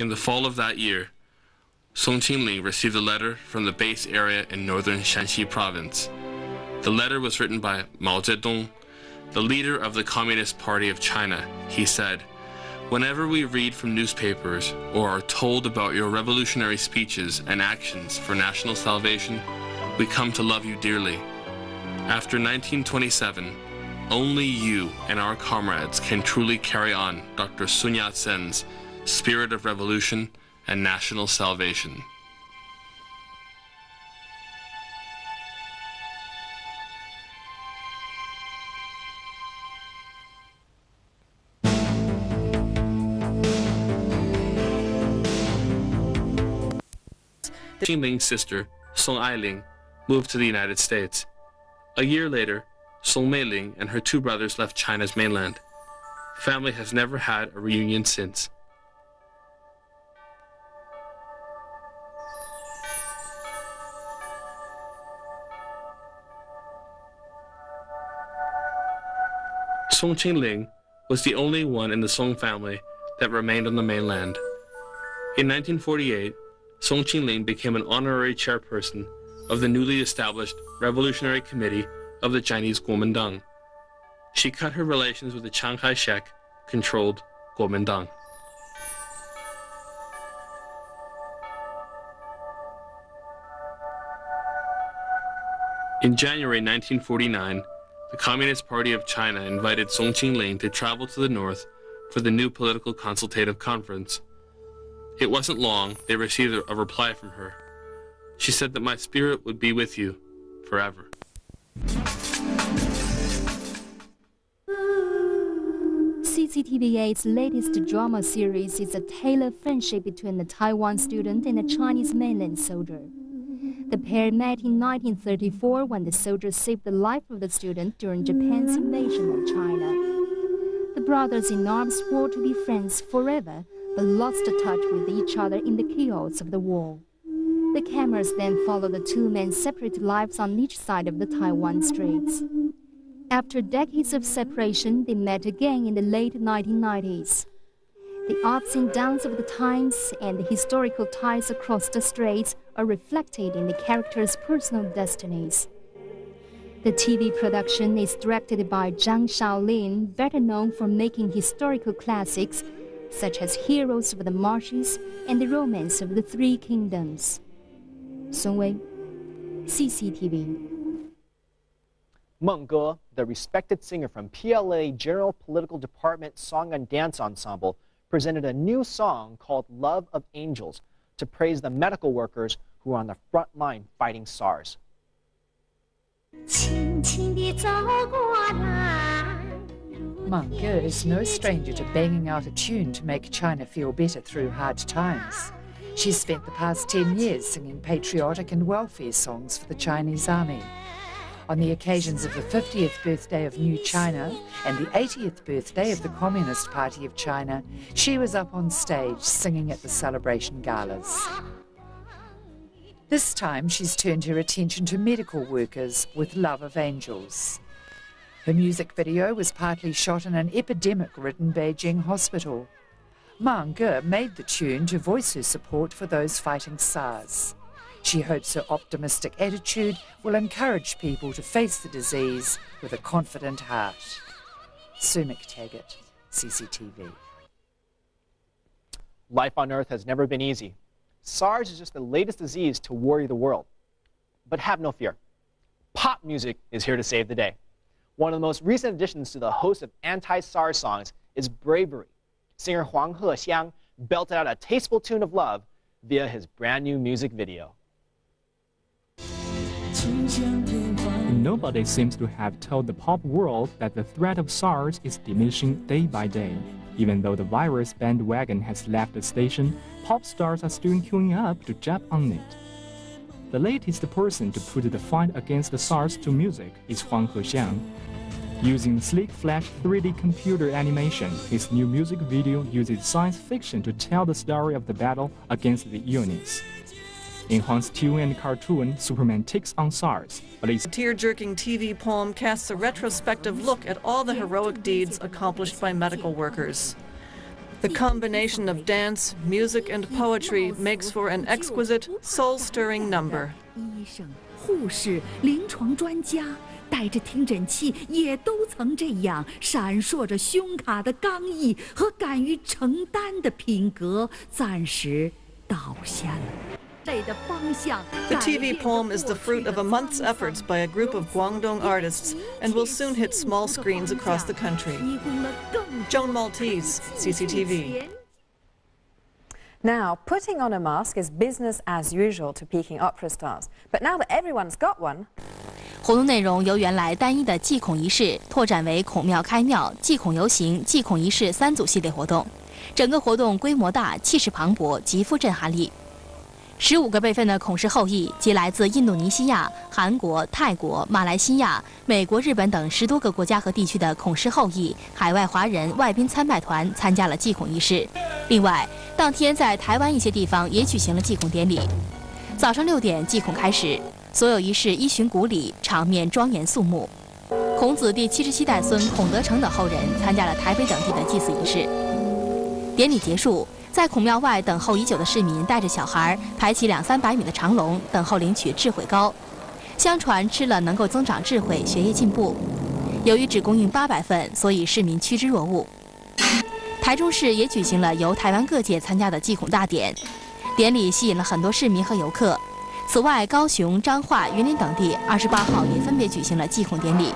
In the fall of that year, Song Qingling received a letter from the base area in northern Shanxi province. The letter was written by Mao Zedong, the leader of the Communist Party of China. He said, "Whenever we read from newspapers or are told about your revolutionary speeches and actions for national salvation, we come to love you dearly. After 1927, only you and our comrades can truly carry on Dr. Sun Yat-sen's spirit of revolution and national salvation." Qingling's sister, Song Ailing, moved to the United States. A year later, Song Meiling and her two brothers left China's mainland. The family has never had a reunion since. Song Qingling was the only one in the Song family that remained on the mainland. In 1948, Song Qingling became an honorary chairperson of the newly established Revolutionary Committee of the Chinese Kuomintang. She cut her relations with the Chiang Kai-shek controlled Kuomintang. In January 1949, the Communist Party of China invited Song Qingling to travel to the north for the new political consultative conference. It wasn't long they received a reply from her. She said that my spirit would be with you forever. CCTV8's latest drama series is a tale of friendship between a Taiwan student and a Chinese mainland soldier. The pair met in 1934 when the soldier saved the life of the student during Japan's invasion of China. The brothers in arms swore to be friends forever, but lost touch with each other in the chaos of the war. The cameras then followed the two men's separate lives on each side of the Taiwan Straits. After decades of separation, they met again in the late 1990s. The ups and downs of the times and the historical ties across the straits are reflected in the characters' personal destinies. The TV production is directed by Zhang Shaolin, better known for making historical classics such as Heroes of the Marshes and The Romance of the Three Kingdoms. Song Wei, CCTV. Meng Ge, the respected singer from PLA General Political Department Song and Dance Ensemble, presented a new song called Love of Angels to praise the medical workers who are on the front line fighting SARS. Meng Ge is no stranger to banging out a tune to make China feel better through hard times. She's spent the past 10 years singing patriotic and welfare songs for the Chinese army. On the occasions of the 50th birthday of New China and the 80th birthday of the Communist Party of China, she was up on stage singing at the celebration galas. This time she's turned her attention to medical workers with Love of Angels. Her music video was partly shot in an epidemic-ridden Beijing hospital. Meng Ge made the tune to voice her support for those fighting SARS. She hopes her optimistic attitude will encourage people to face the disease with a confident heart. Sumik Taggart, CCTV. Life on Earth has never been easy. SARS is just the latest disease to worry the world. But have no fear. Pop music is here to save the day. One of the most recent additions to the host of anti-SARS songs is Bravery. Singer Huang Hexiang belted out a tasteful tune of love via his brand new music video. Nobody seems to have told the pop world that the threat of SARS is diminishing day by day. Even though the virus bandwagon has left the station, pop stars are still queuing up to jump on it. The latest person to put the fight against the SARS to music is Huang Hexiang. Using sleek flash 3D computer animation, his new music video uses science fiction to tell the story of the battle against the illness. In Huang's tune and cartoon, Superman takes on SARS. A tear-jerking TV poem casts a retrospective look at all the heroic deeds accomplished by medical workers. The combination of dance, music, and poetry makes for an exquisite, soul-stirring number. 医生、护士、临床专家带着听诊器，也都曾这样闪烁着胸卡的刚毅和敢于承担的品格，暂时倒下了。 The TV poem is the fruit of a month's efforts by a group of Guangdong artists and will soon hit small screens across the country. Joan Maltese, CCTV. Now, putting on a mask is business as usual to Peking opera stars. But now that everyone's got one, 活动内容由原来单一的祭孔仪式拓展为孔庙开庙、祭孔游行、祭孔仪式3组系列活动。整个活动规模大、气势磅礴，极富震撼力。 15个辈分的孔氏后裔，及来自印度尼西亚、韩国、泰国、马来西亚、美国、日本等10多个国家和地区的孔氏后裔、海外华人外宾参拜团参加了祭孔仪式。另外，当天在台湾一些地方也举行了祭孔典礼。早上6点，祭孔开始，所有仪式依循古礼，场面庄严肃穆。孔子第77代孙孔德成等后人参加了台北等地的祭祀仪式。典礼结束。 在孔庙外等候已久的市民带着小孩排起200-300米的长龙，等候领取智慧糕。相传吃了能够增长智慧、学业进步。由于只供应800份，所以市民趋之若鹜。台中市也举行了由台湾各界参加的祭孔大典，典礼吸引了很多市民和游客。此外，高雄、彰化、云林等地28号也分别举行了祭孔典礼。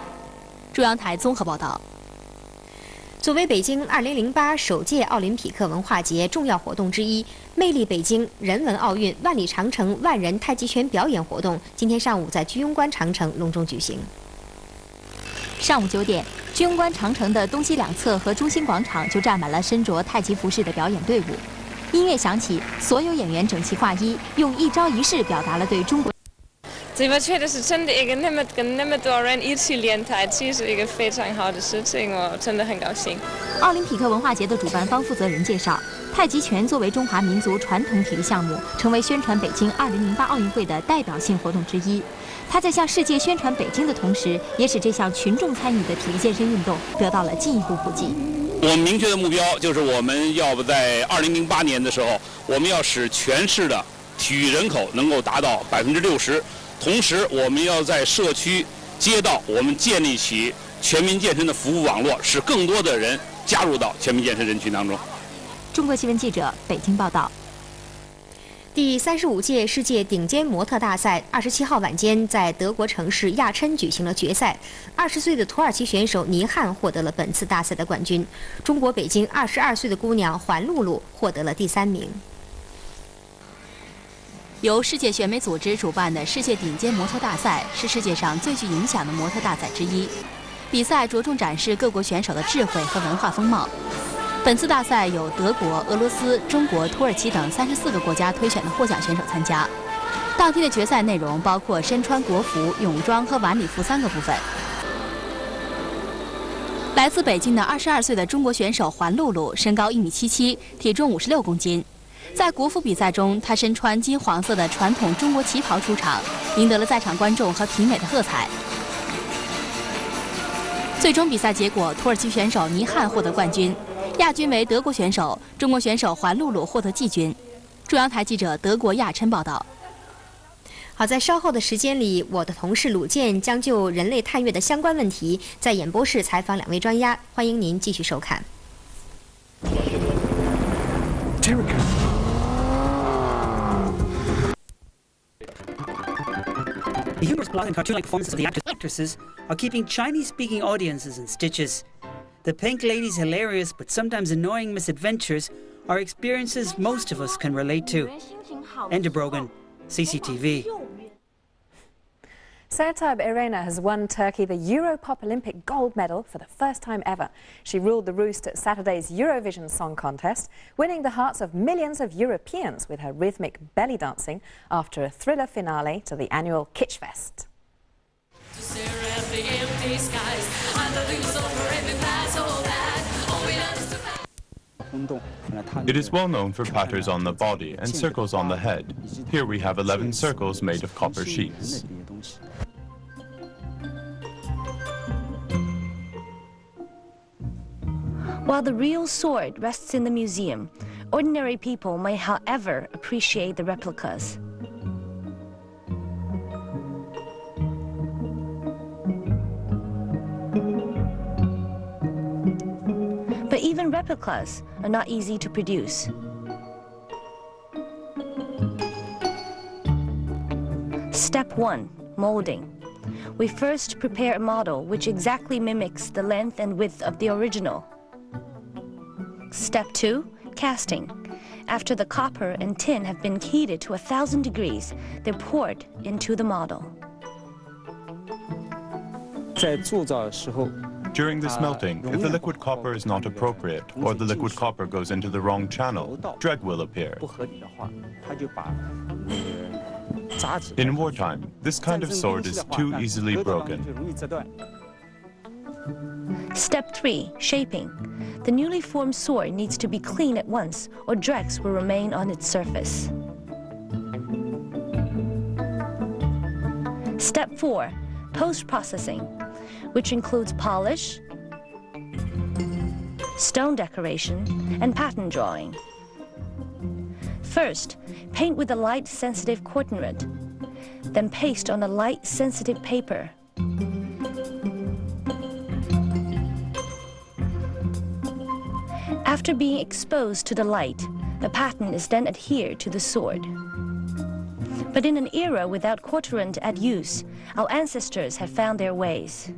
中央台综合报道。 作为北京2008首届奥林匹克文化节重要活动之一，魅力北京人文奥运万里长城万人太极拳表演活动今天上午在居庸关长城隆重举行。上午9点，居庸关长城的东西两侧和中心广场就站满了身着太极服饰的表演队伍。音乐响起，所有演员整齐划一，用一招一式表达了对中国。 我觉得是真的一个那么多人一起练太极是一个非常好的事情，我真的很高兴。奥林匹克文化节的主办方负责人介绍，太极拳作为中华民族传统体育项目，成为宣传北京2008奥运会的代表性活动之一。它在向世界宣传北京的同时，也使这项群众参与的体育健身运动得到了进一步普及。我们明确的目标就是，我们要不在2008年的时候，我们要使全市的体育人口能够达到60%。 同时，我们要在社区、街道，我们建立起全民健身的服务网络，使更多的人加入到全民健身人群当中。中国新闻记者北京报道。第35届世界顶尖模特大赛27号晚间在德国城市亚琛举行了决赛，20岁的土耳其选手倪汉获得了本次大赛的冠军，中国北京22岁的姑娘环露露获得了第3名。 由世界选美组织主办的世界顶尖模特大赛是世界上最具影响的模特大赛之一。比赛着重展示各国选手的智慧和文化风貌。本次大赛有德国、俄罗斯、中国、土耳其等34个国家推选的获奖选手参加。当天的决赛内容包括身穿国服、泳装和晚礼服3个部分。来自北京的22岁的中国选手环露露，身高1.77米，体重56公斤。 在国服比赛中，她身穿金黄色的传统中国旗袍出场，赢得了在场观众和评委的喝彩。最终比赛结果，土耳其选手倪汉获得冠军，亚军为德国选手，中国选手环露露获得季军。中央台记者德国亚琛报道。好，在稍后的时间里，我的同事鲁健将就人类探月的相关问题在演播室采访2位专家，欢迎您继续收看。 The humorous plot and cartoon-like performances of the actors and actresses are keeping Chinese-speaking audiences in stitches. The Pink Lady's hilarious but sometimes annoying misadventures are experiences most of us can relate to. Ender Brogan, CCTV. Sertab Irena has won Turkey the Europop Olympic gold medal for the first time ever. She ruled the roost at Saturday's Eurovision Song Contest, winning the hearts of millions of Europeans with her rhythmic belly dancing after a thriller finale to the annual Kitsch Fest. It is well known for patterns on the body and circles on the head. Here we have 11 circles made of copper sheets. While the real sword rests in the museum, ordinary people may, however, appreciate the replicas. But even replicas are not easy to produce. Step 1, molding. We first prepare a model which exactly mimics the length and width of the original. Step 2, casting. After the copper and tin have been heated to 1,000 degrees, they're poured into the model. During the smelting, if the liquid copper is not appropriate, or the liquid copper goes into the wrong channel, dreg will appear. In wartime, this kind of sword is too easily broken. Step 3, shaping. The newly formed sword needs to be cleaned at once, or dregs will remain on its surface. Step 4, post-processing, which includes polish, stone decoration, and pattern drawing. First, paint with a light sensitive cortinet, then paste on a light sensitive paper. After being exposed to the light, the pattern is then adhered to the sword. But in an era without cortinet at use, our ancestors had found their ways.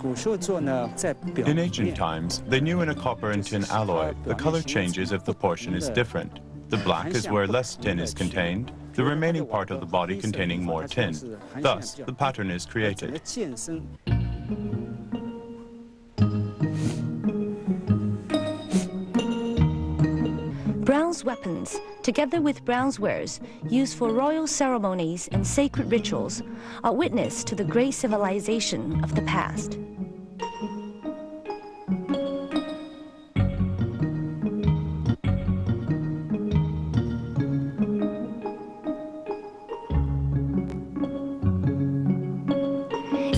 In ancient times, they knew in a copper and tin alloy, the color changes if the portion is different. The black is where less tin is contained, the remaining part of the body containing more tin. Thus, the pattern is created. Bronze weapons, together with bronze wares used for royal ceremonies and sacred rituals, are witness to the great civilization of the past.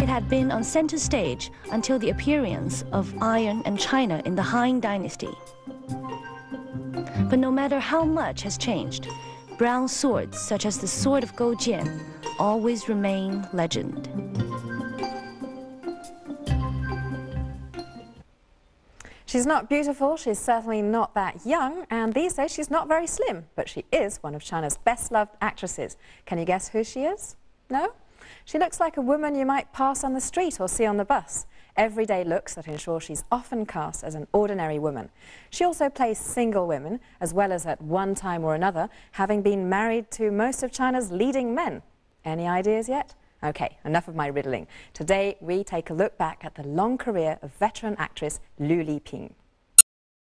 It had been on center stage until the appearance of iron and china in the Han Dynasty. But no matter how much has changed, bronze swords such as the Sword of Gojian always remain legend. She's not beautiful, she's certainly not that young, and these days she's not very slim, but she is one of China's best-loved actresses. Can you guess who she is? No? She looks like a woman you might pass on the street or see on the bus. Everyday looks that ensure she's often cast as an ordinary woman. She also plays single women, as well as at one time or another, having been married to most of China's leading men. Any ideas yet? Okay, enough of my riddling. Today, we take a look back at the long career of veteran actress Lu Liping.